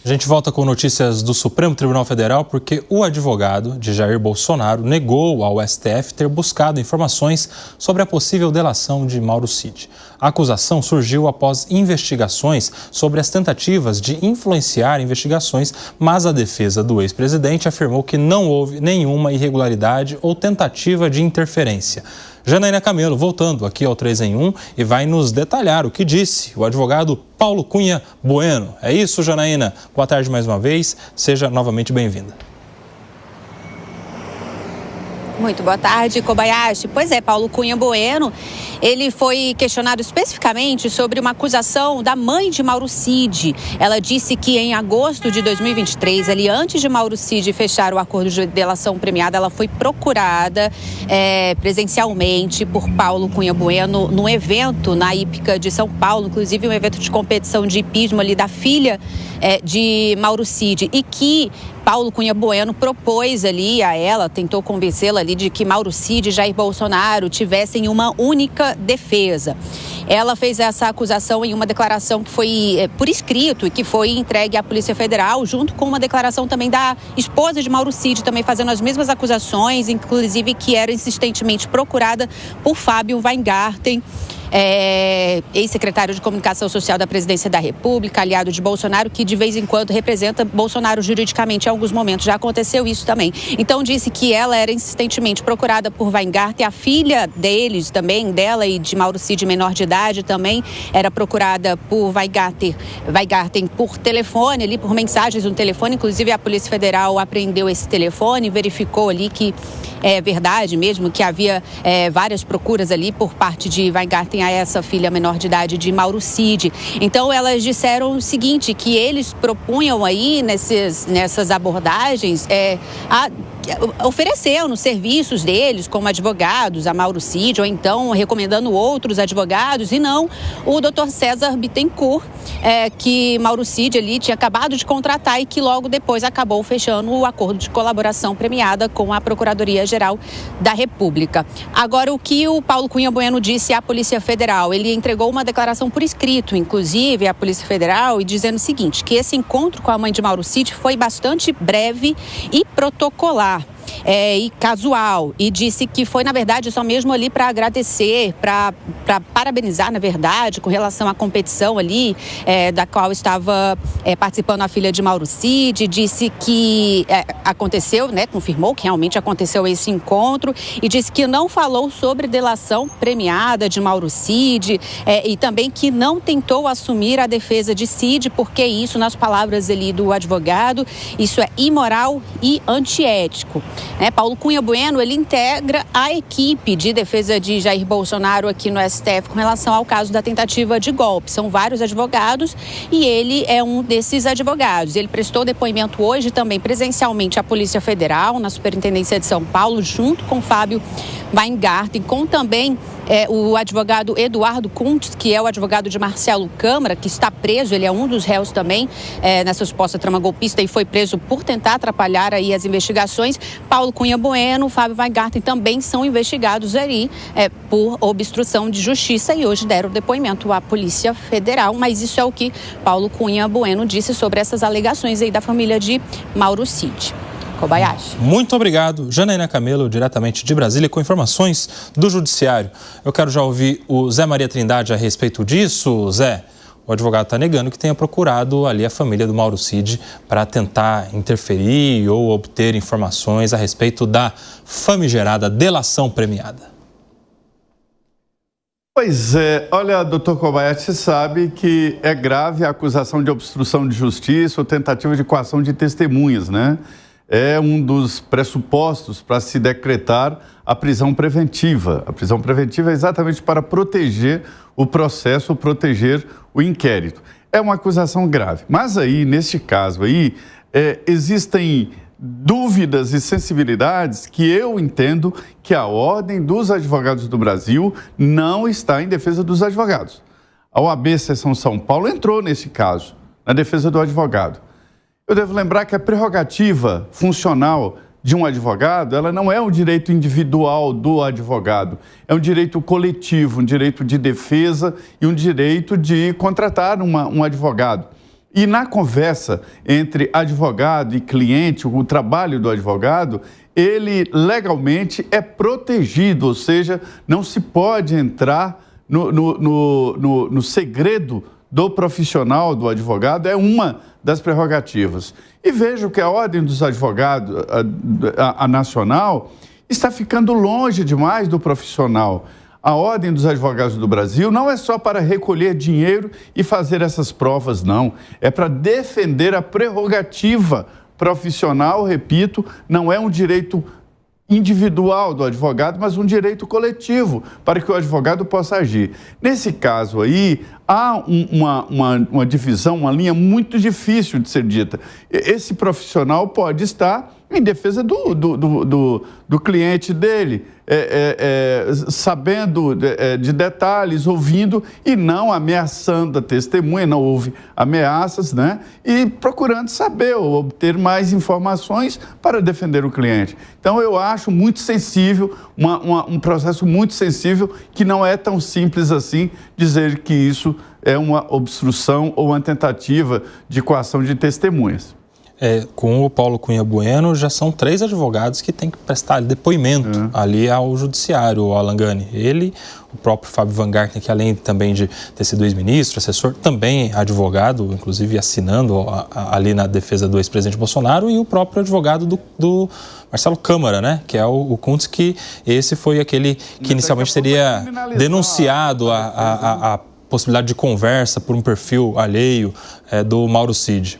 A gente volta com notícias do Supremo Tribunal Federal porque o advogado de Jair Bolsonaro negou ao STF ter buscado informações sobre a possível delação de Mauro Cid. A acusação surgiu após investigações sobre as tentativas de influenciar investigações, mas a defesa do ex-presidente afirmou que não houve nenhuma irregularidade ou tentativa de interferência. Janaína Camelo, voltando aqui ao 3 em 1 e vai nos detalhar o que disse o advogado Paulo Cunha Bueno. É isso, Janaína? Boa tarde mais uma vez, seja novamente bem-vinda. Muito boa tarde, Kobayashi. Pois é, Paulo Cunha Bueno, ele foi questionado especificamente sobre uma acusação da mãe de Mauro Cid. Ela disse que em agosto de 2023, ali antes de Mauro Cid fechar o acordo de delação premiada, ela foi procurada presencialmente por Paulo Cunha Bueno num evento na Hípica de São Paulo, inclusive um evento de competição de hipismo ali da filha de Mauro Cid, e que Paulo Cunha Bueno propôs ali a ela, tentou convencê-la ali de que Mauro Cid e Jair Bolsonaro tivessem uma única defesa. Ela fez essa acusação em uma declaração que foi por escrito e que foi entregue à Polícia Federal, junto com uma declaração também da esposa de Mauro Cid, também fazendo as mesmas acusações, inclusive que era insistentemente procurada por Fábio Weingarten, ex-secretário de Comunicação Social da Presidência da República, aliado de Bolsonaro, que de vez em quando representa Bolsonaro juridicamente em alguns momentos. Já aconteceu isso também. Então disse que ela era insistentemente procurada por Weingarten, a filha deles também, dela e de Mauro Cid, menor de idade, também era procurada por Weingarten por telefone, ali por mensagens no telefone. Inclusive a Polícia Federal apreendeu esse telefone, verificou ali que é verdade mesmo, que havia várias procuras ali por parte de Weingarten a essa filha menor de idade de Mauro Cid. Então elas disseram o seguinte, que eles propunham aí nessas abordagens oferecendo serviços deles como advogados a Mauro Cid, ou então recomendando outros advogados, e não o Dr. César Bittencourt, que Mauro Cid ali tinha acabado de contratar e que logo depois acabou fechando o acordo de colaboração premiada com a Procuradoria-Geral da República. Agora, o que o Paulo Cunha Bueno disse à Polícia Federal, ele entregou uma declaração por escrito, inclusive à Polícia Federal, e dizendo o seguinte, que esse encontro com a mãe de Mauro Cid foi bastante breve e protocolar. E casual, e disse que foi, na verdade, só mesmo ali para agradecer, para parabenizar, na verdade, com relação à competição ali, da qual estava participando a filha de Mauro Cid. Disse que aconteceu, confirmou que realmente aconteceu esse encontro, e disse que não falou sobre delação premiada de Mauro Cid, e também que não tentou assumir a defesa de Cid, porque isso, nas palavras ali do advogado, isso é imoral e antiético. Paulo Cunha Bueno, ele integra a equipe de defesa de Jair Bolsonaro aqui no STF com relação ao caso da tentativa de golpe. São vários advogados e ele é um desses advogados. Ele prestou depoimento hoje também presencialmente à Polícia Federal, na Superintendência de São Paulo, junto com Fábio Weingarten, com também o advogado Eduardo Kuntz, que é o advogado de Marcelo Câmara, que está preso, ele é um dos réus também nessa suposta trama golpista e foi preso por tentar atrapalhar aí as investigações. Paulo Cunha Bueno, Fábio Weingarten também são investigados aí por obstrução de justiça e hoje deram depoimento à Polícia Federal, mas isso é o que Paulo Cunha Bueno disse sobre essas alegações aí da família de Mauro Cid. Kobayashi. Muito obrigado, Janaína Camelo, diretamente de Brasília, com informações do Judiciário. Eu quero já ouvir o Zé Maria Trindade a respeito disso. Zé, o advogado está negando que tenha procurado ali a família do Mauro Cid para tentar interferir ou obter informações a respeito da famigerada delação premiada. Pois é, olha, doutor Kobayashi, você sabe que é grave a acusação de obstrução de justiça ou tentativa de coação de testemunhas, né? É um dos pressupostos para se decretar a prisão preventiva. A prisão preventiva é exatamente para proteger o processo, proteger o inquérito. É uma acusação grave. Mas aí, neste caso aí, existem dúvidas e sensibilidades que eu entendo que a Ordem dos Advogados do Brasil não está em defesa dos advogados. A OAB Seção São Paulo entrou nesse caso, na defesa do advogado. Eu devo lembrar que a prerrogativa funcional de um advogado, ela não é um direito individual do advogado, é um direito coletivo, um direito de defesa e um direito de contratar um advogado. E na conversa entre advogado e cliente, o trabalho do advogado, ele legalmente é protegido, ou seja, não se pode entrar no segredo do profissional, do advogado, é uma das prerrogativas. E vejo que a Ordem dos Advogados, a nacional, está ficando longe demais do profissional. A Ordem dos Advogados do Brasil não é só para recolher dinheiro e fazer essas provas, não. É para defender a prerrogativa profissional, repito, não é um direito individual do advogado, mas um direito coletivo para que o advogado possa agir. Nesse caso aí, há uma divisão, uma linha muito difícil de ser dita. Esse profissional pode estar em defesa do cliente dele, sabendo de detalhes, ouvindo e não ameaçando a testemunha, não houve ameaças, né? E procurando saber ou obter mais informações para defender o cliente. Então, eu acho muito sensível, um processo muito sensível, que não é tão simples assim dizer que isso é uma obstrução ou uma tentativa de coação de testemunhas. Com o Paulo Cunha Bueno, já são 3 advogados que têm que prestar depoimento ali ao judiciário, o Alan Gani. Ele, o próprio Fábio Van Garten, que além também de ter sido ex-ministro, assessor, também advogado, inclusive assinando ali na defesa do ex-presidente Bolsonaro, e o próprio advogado do Marcelo Câmara, né? Que é o Kuntz, que esse foi aquele que inicialmente teria denunciado a possibilidade de conversa por um perfil alheio do Mauro Cid.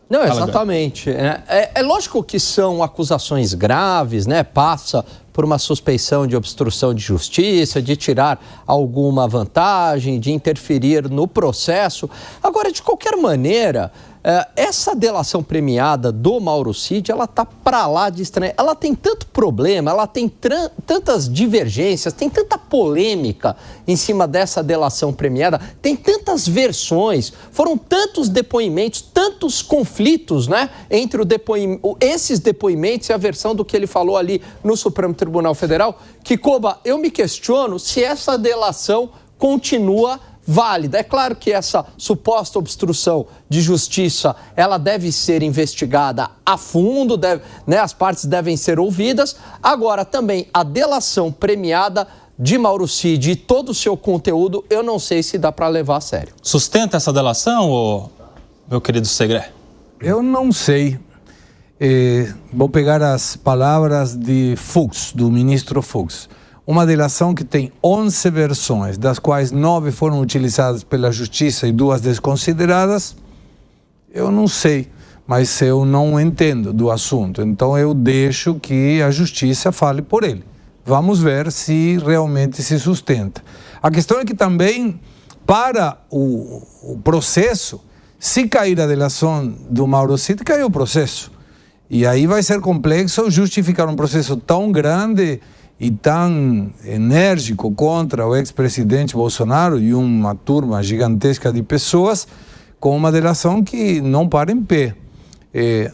Não, exatamente. É lógico que são acusações graves, né? Passa por uma suspeição de obstrução de justiça, de tirar alguma vantagem, de interferir no processo. Agora, de qualquer maneira, essa delação premiada do Mauro Cid, ela tá para lá de estranha. Ela tem tanto problema, ela tem tantas divergências, tem tanta polêmica em cima dessa delação premiada, tem tantas versões, foram tantos depoimentos, tantos conflitos, né, entre esses depoimentos e a versão do que ele falou ali no Supremo Tribunal Federal, que, Koba, eu me questiono se essa delação continua válida. É claro que essa suposta obstrução de justiça, ela deve ser investigada a fundo, né, as partes devem ser ouvidas. Agora, também, a delação premiada de Mauro Cid e todo o seu conteúdo, eu não sei se dá para levar a sério. Sustenta essa delação, meu querido Segré? Eu não sei. Vou pegar as palavras de Fux, do ministro Fux. Uma delação que tem 11 versões, das quais 9 foram utilizadas pela justiça e 2 desconsideradas. Eu não sei, mas eu não entendo do assunto. Então eu deixo que a justiça fale por ele. Vamos ver se realmente se sustenta. A questão é que também, para o processo, se cair a delação do Mauro Cid, caiu o processo. E aí vai ser complexo justificar um processo tão grande e tão enérgico contra o ex-presidente Bolsonaro e uma turma gigantesca de pessoas com uma delação que não para em pé.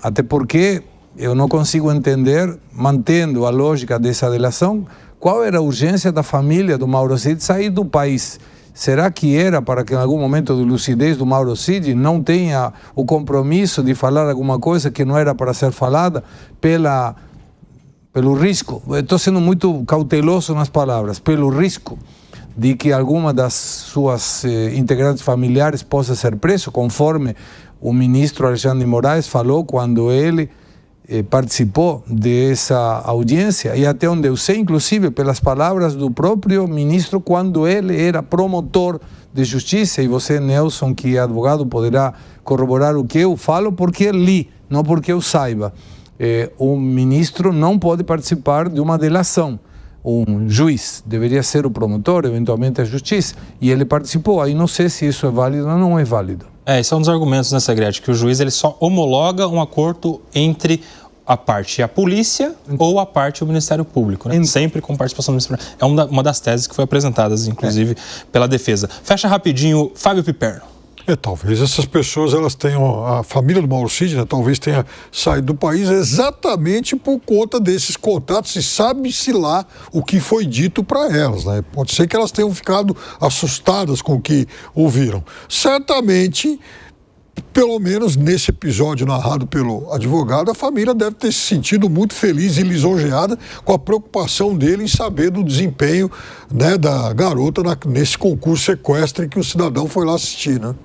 Até porque eu não consigo entender, mantendo a lógica dessa delação, qual era a urgência da família do Mauro Cid sair do país. Será que era para que em algum momento de lucidez do Mauro Cid não tenha o compromisso de falar alguma coisa que não era para ser falada pelo risco? Estou sendo muito cauteloso nas palavras, pelo risco de que alguma das suas integrantes familiares possa ser preso, conforme o ministro Alexandre de Moraes falou quando ele participou dessa audiência, e até onde eu sei, inclusive pelas palavras do próprio ministro, quando ele era promotor de justiça, e você, Nelson, que é advogado, poderá corroborar o que eu falo, porque li, não porque eu saiba. O ministro não pode participar de uma delação. Um juiz deveria ser o promotor, eventualmente a justiça, e ele participou. Aí não sei se isso é válido ou não é válido. Esse é um dos argumentos, né, Segrete, que o juiz ele só homologa um acordo entre a parte e a polícia ou a parte e o Ministério Público, né? Sempre com participação do Ministério Público. É uma das teses que foi apresentadas, inclusive, pela defesa. Fecha rapidinho, Fábio Piperno. Talvez essas pessoas, elas tenham, a família do Mauro Cid, né, talvez tenha saído do país exatamente por conta desses contatos, e sabe-se lá o que foi dito para elas, né? Pode ser que elas tenham ficado assustadas com o que ouviram. Certamente pelo menos nesse episódio narrado pelo advogado, a família deve ter se sentido muito feliz e lisonjeada com a preocupação dele em saber do desempenho, né, da garota nesse concurso sequestre que o cidadão foi lá assistir, né?